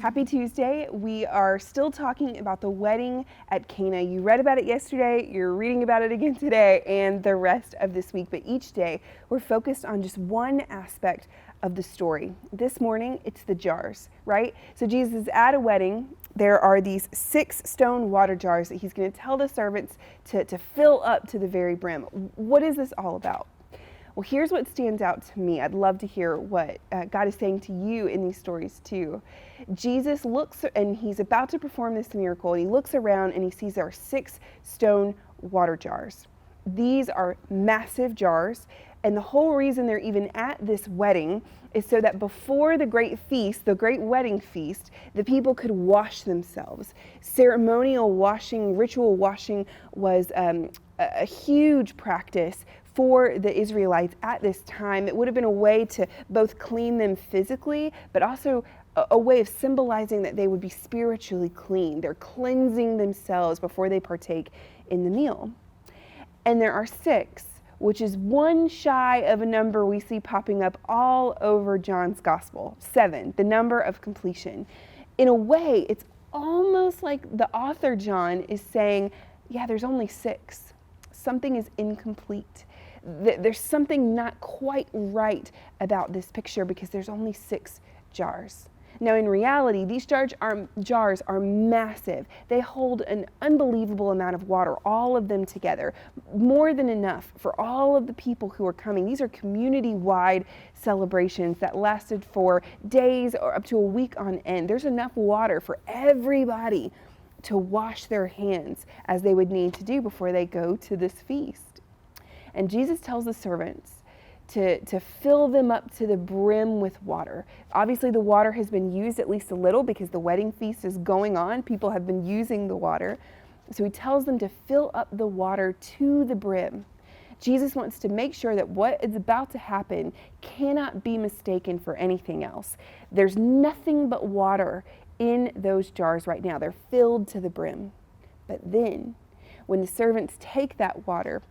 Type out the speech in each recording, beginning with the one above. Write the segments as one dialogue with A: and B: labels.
A: Happy Tuesday. We are still talking about the wedding at Cana. You read about it yesterday, you're reading about it again today, and the rest of this week. But each day, we're focused on just one aspect of the story. This morning, it's the jars, right? So Jesus is at a wedding. There are these 6 stone water jars that he's going to tell the servants to fill up to the very brim. What is this all about? Well, here's what stands out to me. I'd love to hear what God is saying to you in these stories too. Jesus looks, and he's about to perform this miracle, and he looks around and he sees there are 6 stone water jars. These are massive jars, and the whole reason they're even at this wedding is so that before the great feast, the great wedding feast, the people could wash themselves. Ceremonial washing, ritual washing was a huge practice for the Israelites at this time. It would have been a way to both clean them physically, but also a way of symbolizing that they would be spiritually clean. They're cleansing themselves before they partake in the meal. And there are 6, which is one shy of a number we see popping up all over John's gospel. 7, the number of completion. In a way, it's almost like the author John is saying, yeah, there's only 6. Something is incomplete. There's something not quite right about this picture because there's only 6 jars. Now, in reality, these jars are massive. They hold an unbelievable amount of water, all of them together, more than enough for all of the people who are coming. These are community-wide celebrations that lasted for days or up to a week on end. There's enough water for everybody to wash their hands as they would need to do before they go to this feast. And Jesus tells the servants to fill them up to the brim with water. Obviously, the water has been used at least a little because the wedding feast is going on. People have been using the water. So he tells them to fill up the water to the brim. Jesus wants to make sure that what is about to happen cannot be mistaken for anything else. There's nothing but water in those jars right now. They're filled to the brim. But then, when the servants take that water,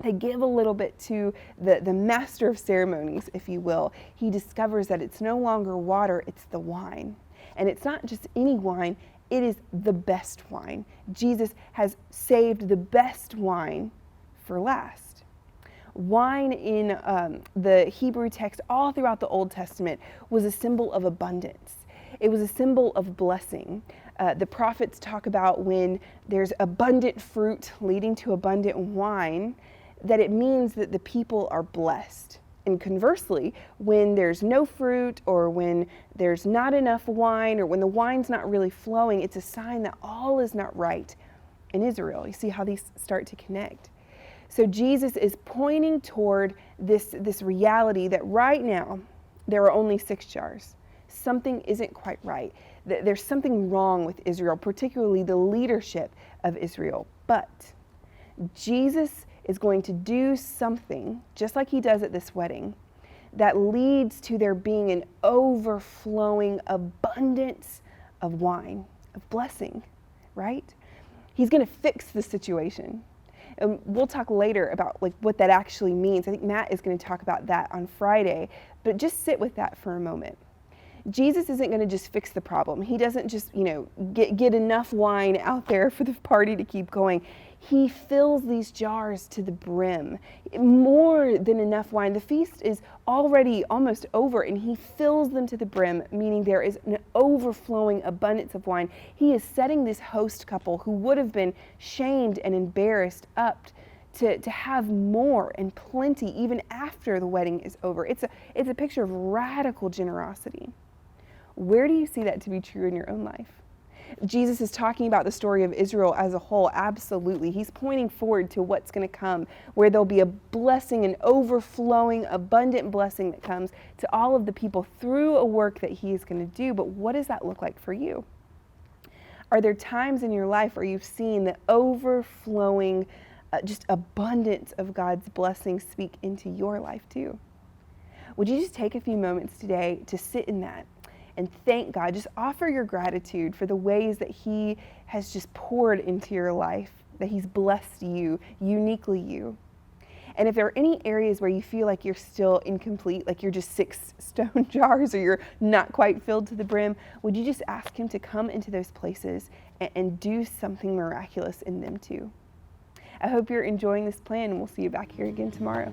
A: they give a little bit to the master of ceremonies, if you will. He discovers that it's no longer water, it's the wine. And it's not just any wine, it is the best wine. Jesus has saved the best wine for last. Wine in the Hebrew text all throughout the Old Testament was a symbol of abundance. It was a symbol of blessing. The prophets talk about when there's abundant fruit leading to abundant wine, that it means that the people are blessed. And conversely, when there's no fruit or when there's not enough wine or when the wine's not really flowing, it's a sign that all is not right in Israel. You see how these start to connect. So Jesus is pointing toward this reality that right now there are only 6 jars. Something isn't quite right. There's something wrong with Israel, particularly the leadership of Israel. But Jesus is going to do something, just like he does at this wedding, that leads to there being an overflowing abundance of wine, of blessing, right? He's going to fix the situation. And we'll talk later about what that actually means. I think Matt is going to talk about that on Friday, but just sit with that for a moment. Jesus isn't going to just fix the problem. He doesn't just, get enough wine out there for the party to keep going. He fills these jars to the brim. More than enough wine. The feast is already almost over, and he fills them to the brim, meaning there is an overflowing abundance of wine. He is setting this host couple who would have been shamed and embarrassed up to have more and plenty even after the wedding is over. It's a picture of radical generosity. Where do you see that to be true in your own life? Jesus is talking about the story of Israel as a whole. Absolutely. He's pointing forward to what's going to come, where there'll be a blessing, an overflowing, abundant blessing that comes to all of the people through a work that he is going to do. But what does that look like for you? Are there times in your life where you've seen the overflowing, just abundance of God's blessing speak into your life too? Would you just take a few moments today to sit in that and thank God? Just offer your gratitude for the ways that he has just poured into your life, that he's blessed you, uniquely you. And if there are any areas where you feel like you're still incomplete, like you're just 6 stone jars or you're not quite filled to the brim, would you just ask him to come into those places and do something miraculous in them too? I hope you're enjoying this plan, and we'll see you back here again tomorrow.